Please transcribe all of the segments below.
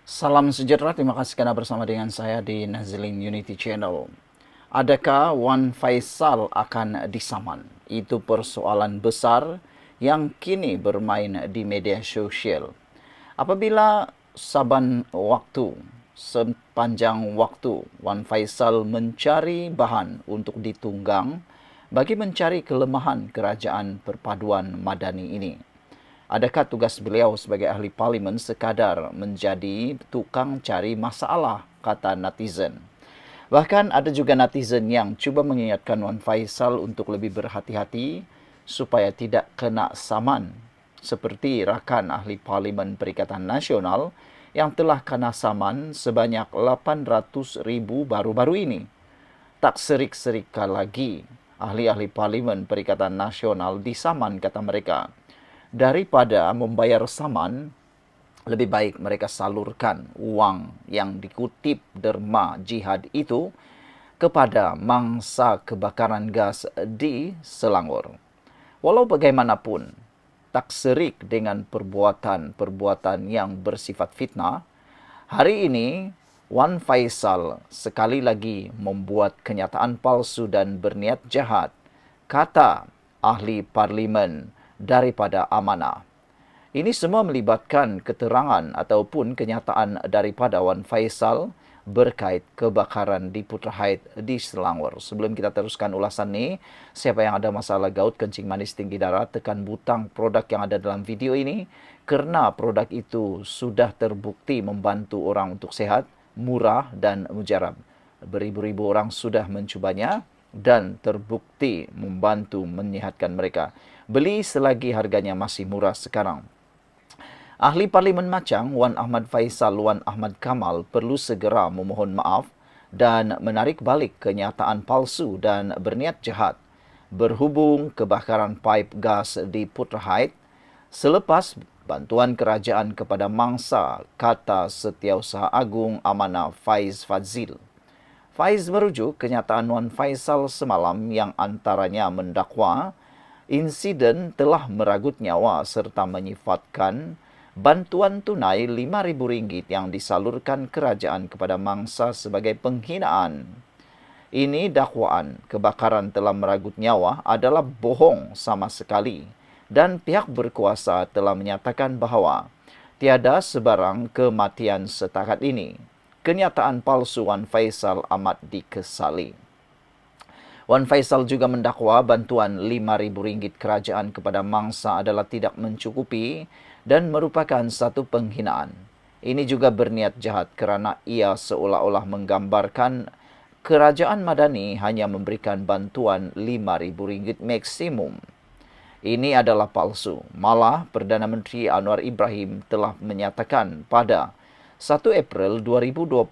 Salam sejahtera, terima kasih karena bersama dengan saya di Nazilin Unity Channel. Adakah Wan Faisal akan disaman? Itu persoalan besar yang kini bermain di media sosial. Apabila sepanjang waktu, Wan Faisal mencari bahan untuk ditunggang bagi mencari kelemahan kerajaan perpaduan madani ini. Adakah tugas beliau sebagai ahli parlimen sekadar menjadi tukang cari masalah, kata netizen. Bahkan ada juga netizen yang cuba mengingatkan Wan Faisal untuk lebih berhati-hati supaya tidak kena saman. Seperti rakan ahli parlimen Perikatan Nasional yang telah kena saman sebanyak 800,000 baru-baru ini. Tak serik-serika lagi, ahli-ahli parlimen Perikatan Nasional disaman, kata mereka. Daripada membayar saman, lebih baik mereka salurkan uang yang dikutip derma jihad itu kepada mangsa kebakaran gas di Selangor. Walau bagaimanapun, tak serik dengan perbuatan-perbuatan yang bersifat fitnah, hari ini Wan Faisal sekali lagi membuat kenyataan palsu dan berniat jahat, kata ahli parlimen daripada amanah. Ini semua melibatkan keterangan ataupun kenyataan daripada Wan Faisal berkait kebakaran di Putrahait di Selangor. Sebelum kita teruskan ulasan ini, siapa yang ada masalah gout, kencing manis, tinggi darah, tekan butang produk yang ada dalam video ini, karena produk itu sudah terbukti membantu orang untuk sehat, murah dan mujarab. Beribu-ribu orang sudah mencobanya dan terbukti membantu menyehatkan mereka. Beli selagi harganya masih murah sekarang. Ahli Parlimen Macang, Wan Ahmad Faisal Wan Ahmad Kamal perlu segera memohon maaf dan menarik balik kenyataan palsu dan berniat jahat berhubung kebakaran paip gas di Putrahait selepas bantuan kerajaan kepada mangsa, kata Setiausaha Agung Amanah Faiz Fadzil. Faiz merujuk kenyataan Wan Faisal semalam yang antaranya mendakwa insiden telah meragut nyawa serta menyifatkan bantuan tunai RM5.000 yang disalurkan kerajaan kepada mangsa sebagai penghinaan. Ini dakwaan kebakaran telah meragut nyawa adalah bohong sama sekali dan pihak berkuasa telah menyatakan bahawa tiada sebarang kematian setakat ini. Kenyataan palsu Wan Faisal amat dikesali. Wan Faisal juga mendakwa bantuan RM5.000 kerajaan kepada mangsa adalah tidak mencukupi dan merupakan satu penghinaan. Ini juga berniat jahat kerana ia seolah-olah menggambarkan kerajaan Madani hanya memberikan bantuan RM5.000 maksimum. Ini adalah palsu. Malah, Perdana Menteri Anwar Ibrahim telah menyatakan pada 1 April 2025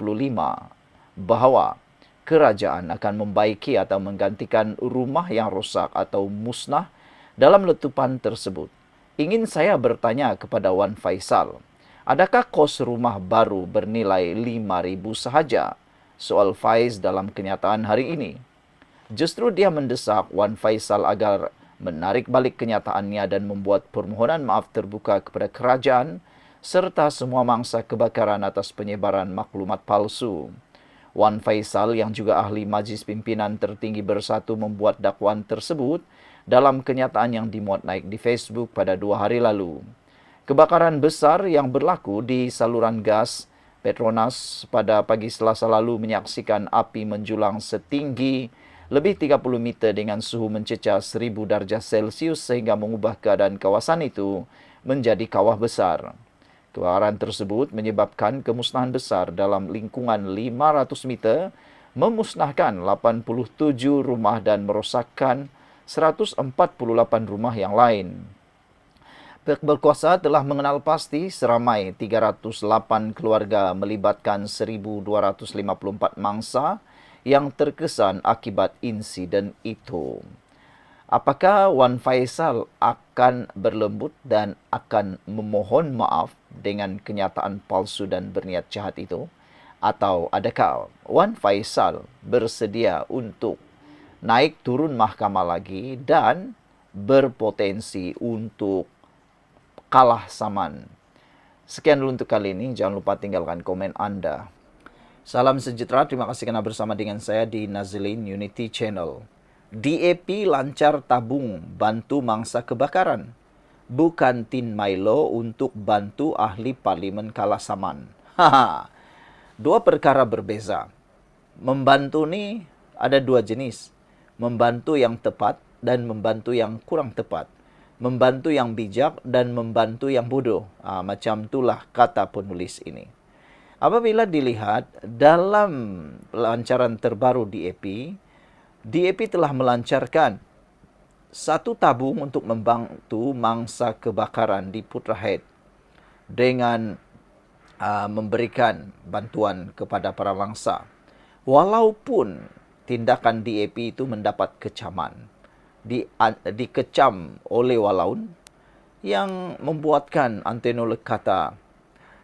bahawa kerajaan akan membaiki atau menggantikan rumah yang rosak atau musnah dalam letupan tersebut. Ingin saya bertanya kepada Wan Faisal, adakah kos rumah baru bernilai RM5.000 sahaja? Soal Faiz dalam kenyataan hari ini. Justru dia mendesak Wan Faisal agar menarik balik kenyataannya dan membuat permohonan maaf terbuka kepada kerajaan serta semua mangsa kebakaran atas penyebaran maklumat palsu. Wan Faisal yang juga ahli Majlis Pimpinan Tertinggi Bersatu membuat dakwaan tersebut dalam kenyataan yang dimuat naik di Facebook pada 2 hari lalu. Kebakaran besar yang berlaku di saluran gas Petronas pada pagi Selasa lalu menyaksikan api menjulang setinggi lebih 30 meter dengan suhu mencecah 1000 darjah Celsius sehingga mengubah keadaan kawasan itu menjadi kawah besar. Kebakaran tersebut menyebabkan kemusnahan besar dalam lingkungan 500 meter, memusnahkan 87 rumah dan merosakkan 148 rumah yang lain. Pihak berkuasa telah mengenal pasti seramai 308 keluarga melibatkan 1,254 mangsa yang terkesan akibat insiden itu. Apakah Wan Faisal akan berlembut dan akan memohon maaf dengan kenyataan palsu dan berniat jahat itu? Atau adakah Wan Faisal bersedia untuk naik turun mahkamah lagi dan berpotensi untuk kalah saman? Sekian dulu untuk kali ini. Jangan lupa tinggalkan komen Anda. Salam sejahtera. Terima kasih karena bersama dengan saya di Nazilin Unity Channel. DAP lancar tabung bantu mangsa kebakaran. Bukan tin Milo untuk bantu ahli parlimen kalah saman. Haha. Dua perkara berbeza. Membantu ni ada dua jenis. Membantu yang tepat dan membantu yang kurang tepat. Membantu yang bijak dan membantu yang bodoh. Macam itulah kata penulis ini. Apabila dilihat dalam pelancaran terbaru DAP telah melancarkan satu tabung untuk membantu mangsa kebakaran di Putra Head dengan memberikan bantuan kepada para mangsa. Walaupun tindakan DAP itu mendapat kecaman, dikecam oleh walaun yang membuatkan Antonio kata,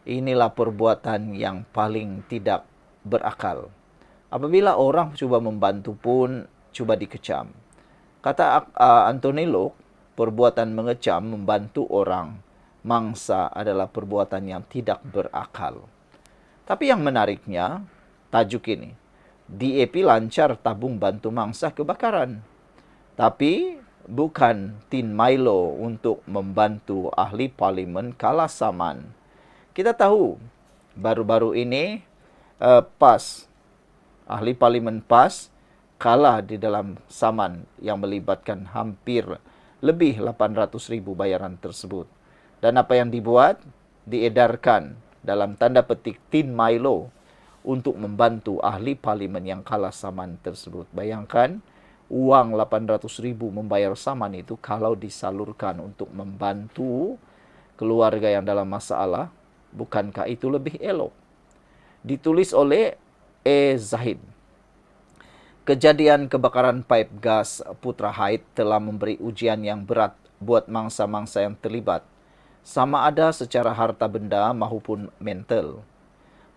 inilah perbuatan yang paling tidak berakal. Apabila orang cuba membantu pun cuba dikecam. Kata Antonio, perbuatan mengecam membantu orang mangsa adalah perbuatan yang tidak berakal. Tapi yang menariknya, tajuk ini, DAP lancar tabung bantu mangsa kebakaran. Tapi bukan tin Milo untuk membantu ahli parlimen kalah saman. Kita tahu baru-baru ini ahli parlimen PAS kalah di dalam saman yang melibatkan hampir lebih 800,000 bayaran tersebut. Dan apa yang dibuat? Diedarkan dalam tanda petik tin Milo untuk membantu ahli parlimen yang kalah saman tersebut. Bayangkan, uang 800,000 membayar saman itu kalau disalurkan untuk membantu keluarga yang dalam masalah, bukankah itu lebih elok? Ditulis oleh Zahid. Kejadian kebakaran pipe gas Putra Heights telah memberi ujian yang berat buat mangsa-mangsa yang terlibat, sama ada secara harta benda maupun mental.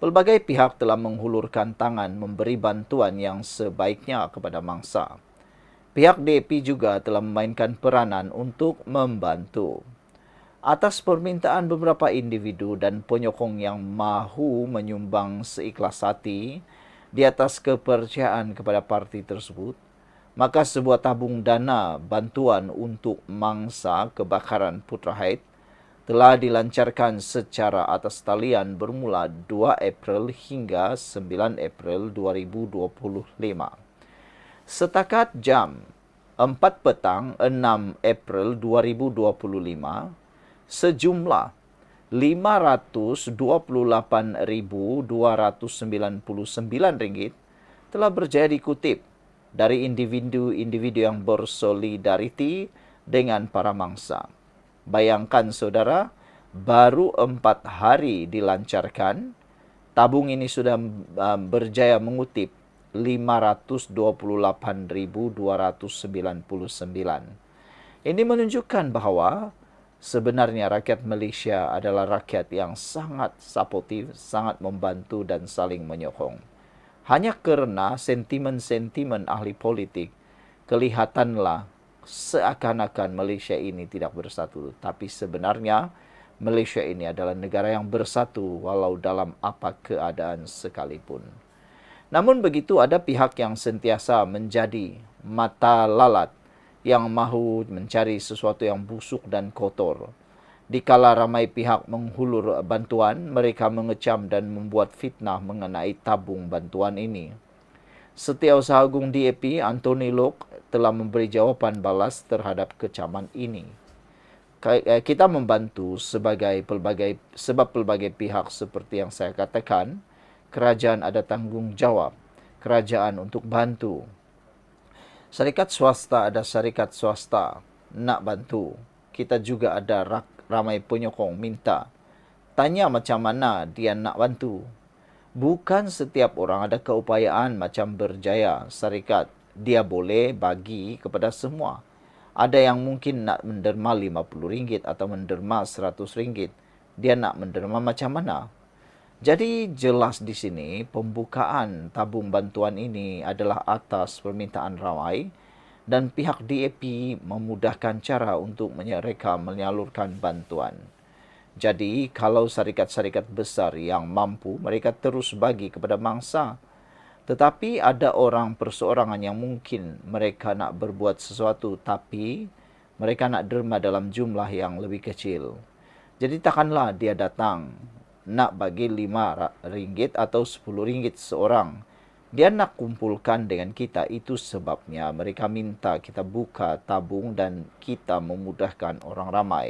Pelbagai pihak telah menghulurkan tangan memberi bantuan yang sebaiknya kepada mangsa. Pihak DAP juga telah memainkan peranan untuk membantu. Atas permintaan beberapa individu dan penyokong yang mahu menyumbang seikhlas hati di atas kepercayaan kepada parti tersebut, maka sebuah tabung dana bantuan untuk mangsa kebakaran Putra Heights telah dilancarkan secara atas talian bermula 2 April hingga 9 April 2025. Setakat jam 4 petang 6 April 2025, sejumlah Rp528.299 telah berjaya dikutip dari individu-individu yang bersolidariti dengan para mangsa. Bayangkan saudara, baru 4 hari dilancarkan, tabung ini sudah berjaya mengutip 528.299. Ini menunjukkan bahwa sebenarnya rakyat Malaysia adalah rakyat yang sangat suportif, sangat membantu dan saling menyokong. Hanya kerana sentimen-sentimen ahli politik, kelihatanlah seakan-akan Malaysia ini tidak bersatu. Tapi sebenarnya Malaysia ini adalah negara yang bersatu walau dalam apa keadaan sekalipun. Namun begitu, ada pihak yang sentiasa menjadi mata lalat yang mahu mencari sesuatu yang busuk dan kotor. Dikala ramai pihak menghulur bantuan, mereka mengecam dan membuat fitnah mengenai tabung bantuan ini. Setiausaha Agung DAP, Anthony Lok, telah memberi jawapan balas terhadap kecaman ini. Kita membantu sebab pelbagai pihak seperti yang saya katakan, kerajaan ada tanggungjawab. Kerajaan untuk bantu. Syarikat swasta ada syarikat swasta nak bantu. Kita juga ada ramai penyokong minta. Tanya macam mana dia nak bantu. Bukan setiap orang ada keupayaan macam berjaya syarikat. Dia boleh bagi kepada semua. Ada yang mungkin nak menderma RM50 atau menderma RM100. Dia nak menderma macam mana? Jadi jelas di sini pembukaan tabung bantuan ini adalah atas permintaan ramai dan pihak DAP memudahkan cara untuk mereka menyalurkan bantuan. Jadi, kalau syarikat-syarikat besar yang mampu, mereka terus bagi kepada mangsa. Tetapi ada orang perseorangan yang mungkin mereka nak berbuat sesuatu, tapi mereka nak derma dalam jumlah yang lebih kecil. Jadi takkanlah dia datang nak bagi RM5 atau RM10 seorang. Dia nak kumpulkan dengan kita, itu sebabnya mereka minta kita buka tabung dan kita memudahkan orang ramai.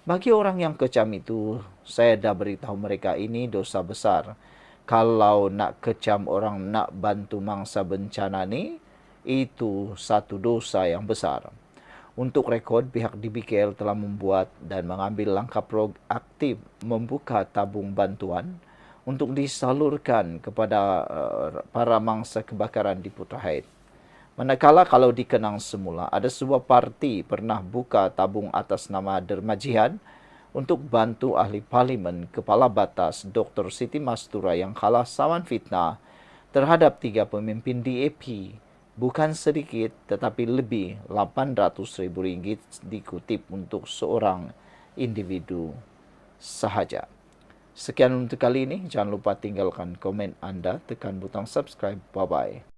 Bagi orang yang kecam itu, saya dah beritahu mereka ini dosa besar. Kalau nak kecam orang nak bantu mangsa bencana ni, itu satu dosa yang besar. Untuk rekod, pihak DBKL telah membuat dan mengambil langkah proaktif membuka tabung bantuan untuk disalurkan kepada para mangsa kebakaran di Putrajaya. Manakala kalau dikenang semula, ada sebuah parti pernah buka tabung atas nama Derma Jihad untuk bantu ahli parlimen Kepala Batas Dr. Siti Mastura yang kalah saman fitnah terhadap 3 pemimpin DAP. Bukan sedikit, tetapi lebih RM800,000 dikutip untuk seorang individu sahaja. Sekian untuk kali ini. Jangan lupa tinggalkan komen anda, tekan butang subscribe. Bye-bye.